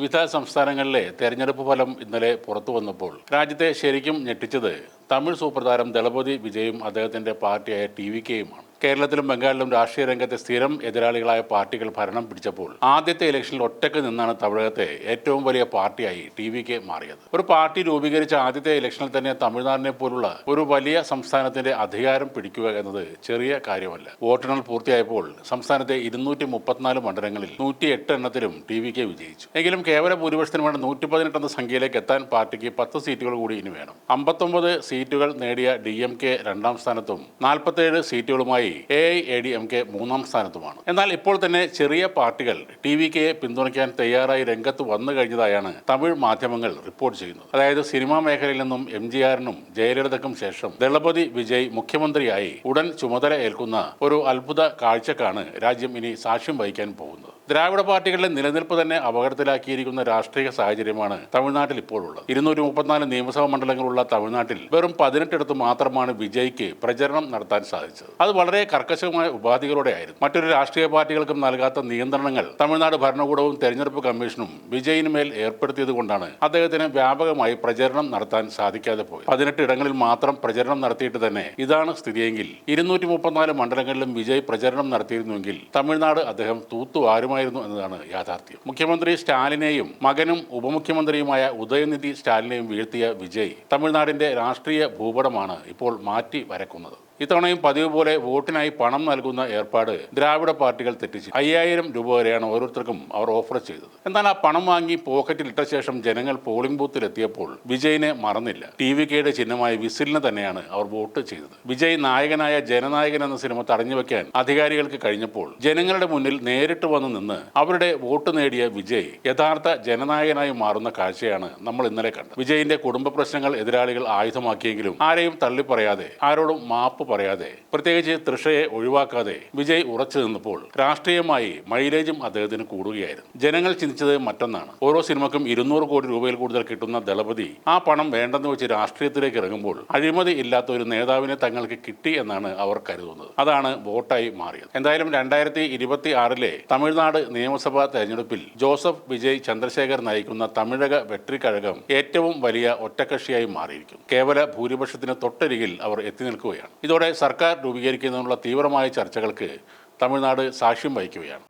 വിവിധ സംസ്ഥാനങ്ങളിലെ തെരഞ്ഞെടുപ്പ് ഫലം ഇന്നലെ പുറത്തു വന്നപ്പോൾ രാജ്യത്തെ ശരിക്കും ഞെട്ടിച്ചത് തമിഴ് സൂപ്പർ താരം ദളപതി വിജയും അദ്ദേഹത്തിന്റെ പാർട്ടിയായ ടി.വി.കെയുമാണ്. കേരളത്തിലും ബംഗാളിലും രാഷ്ട്രീയ രംഗത്തെ സ്ഥിരം എതിരാളികളായ പാർട്ടികൾ ഭരണം പിടിച്ചപ്പോൾ ആദ്യത്തെ ഇലക്ഷനിൽ ഒറ്റക്ക് നിന്നാണ് തമിഴകത്തെ ഏറ്റവും വലിയ പാർട്ടിയായി ടി.വി.കെ മാറിയത്. ഒരു പാർട്ടി രൂപീകരിച്ച ആദ്യത്തെ ഇലക്ഷനിൽ തന്നെ തമിഴ്നാടിനെ പോലുള്ള ഒരു വലിയ സംസ്ഥാനത്തിന്റെ അധികാരം പിടിക്കുക എന്നത് ചെറിയ കാര്യമല്ല. വോട്ടെണ്ണൽ പൂർത്തിയായപ്പോൾ സംസ്ഥാനത്തെ 234 മണ്ഡലങ്ങളിൽ 108 എണ്ണത്തിലും ടി.വി.കെ വിജയിച്ചു. എങ്കിലും കേവല ഭൂരിപക്ഷത്തിന് വേണ്ട 118 എന്ന സംഖ്യയിലേക്ക് എത്താൻ പാർട്ടിക്ക് 10 സീറ്റുകൾ കൂടി ഇനി വേണം. 59 സീറ്റുകൾ നേടിയ ഡി.എം.കെ രണ്ടാം സ്ഥാനത്തും 47 സീറ്റുകളുമായി എ.ഐ.എ.ഡി.എം.കെ മൂന്നാം സ്ഥാനത്തുമാണ്. എന്നാൽ ഇപ്പോൾ തന്നെ ചെറിയ പാർട്ടികൾ ടി.വി.കെയെ പിന്തുണയ്ക്കാൻ തയ്യാറായി രംഗത്ത് വന്നു കഴിഞ്ഞതായാണ് തമിഴ് മാധ്യമങ്ങൾ റിപ്പോർട്ട് ചെയ്യുന്നത്. അതായത് സിനിമാ മേഖലയിൽ നിന്നും എം.ജി.ആറിനും ജയലളിതയ്ക്കും ശേഷം ദളപതി വിജയ് മുഖ്യമന്ത്രിയായി ഉടൻ ചുമതല ഏൽക്കുന്ന ഒരു അത്ഭുത കാഴ്ചക്കാണ് രാജ്യം ഇനി സാക്ഷ്യം വഹിക്കാൻ പോകുന്നത്. ദ്രാവിഡ പാർട്ടികളുടെ നിലനിൽപ്പ് തന്നെ അപകടത്തിലാക്കിയിരിക്കുന്ന രാഷ്ട്രീയ സാഹചര്യമാണ് തമിഴ്നാട്ടിൽ ഇപ്പോഴുള്ളത്. 234 നിയമസഭാ മണ്ഡലങ്ങളുള്ള തമിഴ്നാട്ടിൽ വെറും 18 മാത്രമാണ് വിജയ്ക്ക് പ്രചരണം നടത്താൻ സാധിച്ചത്. അത് വളരെ കർക്കശമായ ഉപാധികളോടെ ആയിരുന്നു. മറ്റൊരു രാഷ്ട്രീയ പാർട്ടികൾക്കും നൽകാത്ത നിയന്ത്രണങ്ങൾ തമിഴ്നാട് ഭരണകൂടവും തെരഞ്ഞെടുപ്പ് കമ്മീഷനും വിജയിന് മേൽ ഏർപ്പെടുത്തിയത് കൊണ്ടാണ് അദ്ദേഹത്തിന് വ്യാപകമായി പ്രചരണം നടത്താൻ സാധിക്കാതെ പോയത്. 18 ഇടങ്ങളിൽ മാത്രം പ്രചരണം നടത്തിയിട്ട് തന്നെ ഇതാണ് സ്ഥിതിയെങ്കിൽ 234 മണ്ഡലങ്ങളിലും വിജയ് പ്രചരണം നടത്തിയിരുന്നുവെങ്കിൽ തമിഴ്നാട് അദ്ദേഹം തൂത്തുവാരുമായിരുന്നു എന്നതാണ് യാഥാർത്ഥ്യം. മുഖ്യമന്ത്രി സ്റ്റാലിനെയും മകനും ഉപമുഖ്യമന്ത്രിയുമായ ഉദയനിധി സ്റ്റാലിനെയും വീഴ്ത്തിയ വിജയ് തമിഴ്നാടിന്റെ രാഷ്ട്രീയ ഭൂപടമാണ് ഇപ്പോൾ മാറ്റി വരക്കുന്നത്. ഇത്തവണയും പതിവ് പോലെ വോട്ടിനായി പണം നൽകുന്ന ഏർപ്പാട് ദ്രാവിഡ പാർട്ടികൾ തെറ്റിച്ചു. 5000 രൂപ വരെയാണ് ഓരോരുത്തർക്കും അവർ ഓഫർ ചെയ്തത്. എന്നാൽ ആ പണം വാങ്ങി പോക്കറ്റിൽ ഇട്ട ശേഷം ജനങ്ങൾ പോളിംഗ് ബൂത്തിലെത്തിയപ്പോൾ വിജയിനെ മറന്നില്ല. ടി.വി.കെയുടെ ചിഹ്നമായ വിസിലിന് തന്നെയാണ് അവർ വോട്ട് ചെയ്തത്. വിജയ് നായകനായ ജനനായകൻ എന്ന സിനിമ തടഞ്ഞു വെക്കാൻ അധികാരികൾക്ക് കഴിഞ്ഞപ്പോൾ ജനങ്ങളുടെ മുന്നിൽ നേരിട്ട് വന്ന് നിന്ന് അവരുടെ വോട്ട് നേടിയ വിജയ് യഥാർത്ഥ ജനനായകനായി മാറുന്ന കാഴ്ചയാണ് നമ്മൾ ഇന്നലെ കണ്ടത്. വിജയിന്റെ കുടുംബ പ്രശ്നങ്ങൾ എതിരാളികൾ ആയുധമാക്കിയെങ്കിലും ആരെയും തള്ളിപ്പറയാതെ ആരോടും മാപ്പ് പറയാതെ പ്രത്യേകിച്ച് തൃഷയെ ഒഴിവാക്കാതെ വിജയ് ഉറച്ചു നിന്നപ്പോൾ രാഷ്ട്രീയമായി മൈലേജും അദ്ദേഹത്തിന് കൂടുകയായിരുന്നു. ജനങ്ങൾ ചിന്തിച്ചത് മറ്റൊന്നാണ്. ഓരോ സിനിമക്കും 200 കോടി രൂപയിൽ കൂടുതൽ കിട്ടുന്ന ദളപതി ആ പണം വേണ്ടെന്ന് വെച്ച് രാഷ്ട്രീയത്തിലേക്ക് ഇറങ്ങുമ്പോൾ അഴിമതി ഇല്ലാത്ത ഒരു നേതാവിനെ തങ്ങൾക്ക് കിട്ടി എന്നാണ് അവർ കരുതുന്നത്. അതാണ് വോട്ടായി മാറിയത്. എന്തായാലും 2026 തമിഴ്നാട് നിയമസഭാ തെരഞ്ഞെടുപ്പിൽ ജോസഫ് വിജയ് ചന്ദ്രശേഖർ നയിക്കുന്ന തമിഴക വെട്രിക്കഴകം ഏറ്റവും വലിയ ഒറ്റക്കക്ഷിയായി മാറിയിരിക്കും. കേവല ഭൂരിപക്ഷത്തിന് തൊട്ടരികിൽ അവർ എത്തി നിൽക്കുകയാണ്. ഇതോടെ സർക്കാർ രൂപീകരിക്കുന്നതിനുള്ള തീവ്രമായ ചർച്ചകൾക്ക് തമിഴ്നാട് സാക്ഷ്യം വഹിക്കുകയാണ്.